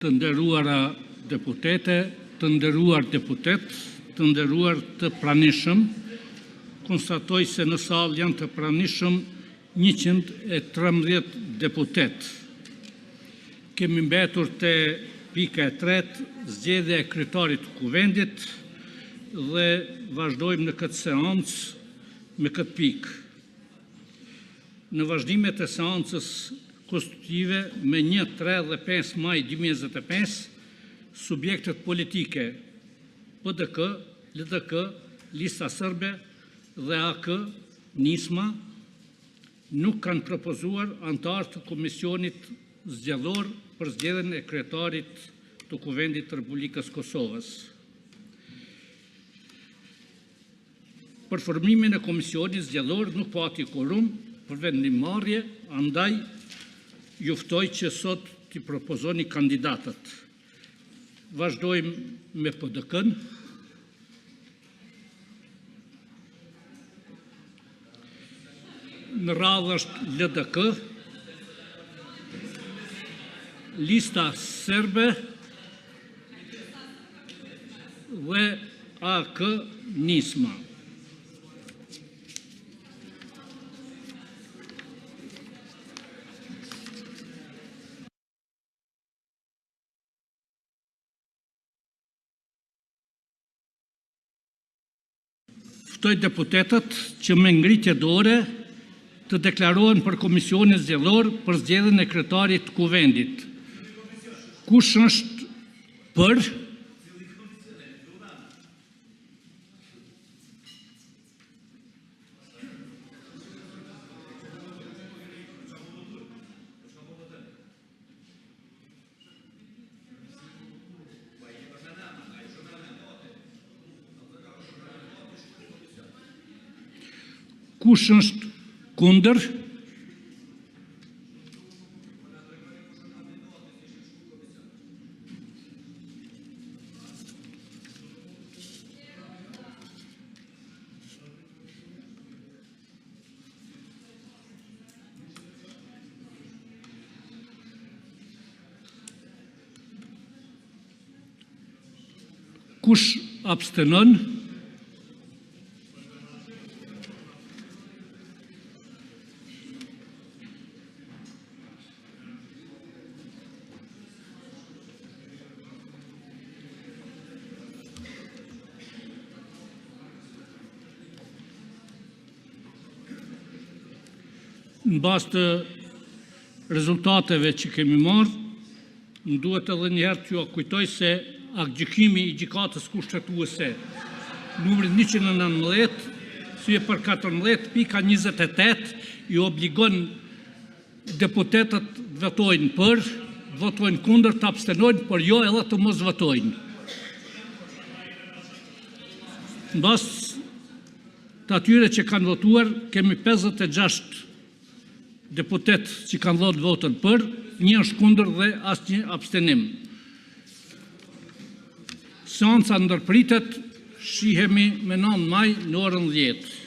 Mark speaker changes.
Speaker 1: Të nderuara deputete, të nderuar deputet, të nderuar të pranishëm, konstatoj se në salë janë të pranishëm 113 deputet. Kemi mbetur të pika e 3, zgjedhja e kryetarit të kuvendit dhe vazhdojmë në këtë seancë me këtë pikë. Në vazhdimet e seancës konstitutive me 1, 3 dhe 5 maj 2025, subjektet politike PDK, LDK, Lista Sërbe dhe AK, Nisma, nuk kanë propozuar antarë të Komisionit Zgjedhor për zgjedhjen e kryetarit të Kuvendit të Republikës Kosovës. Për formimin e Komisionit Zgjedhor nuk pati quorum për vendimmarrje, andaj juftoj që sot t'i propozoni kandidatët. Vazhdojmë me PDK-n. Në radhë është LDK, Lista Serbe dhe AK Nisma. Ftoj deputetët që me ngritje dore të deklarohen për Komisionin Zgjedhor për zgjedhjen e kryetarit të Kuvendit. Kush është për? Kush është kundër? Kush abstenon? Në bazë të rezultateve që kemi marrë, më duhet edhe njëherë t'ju kujtoj se aktgjykimi i gjykatës kushtetuese numri 119, syje për 14, pika 28, i obligon deputetët të votojnë për, votojnë kundër, të abstenojnë, por jo edhe të mos votojnë. Në bazë të atyre që kanë votuar, kemi 56 deputet që kanë dhënë votën për, 1 është kundër dhe asnjë abstenim. Seanca ndërpritet, shihemi me 9 maj në orën 10.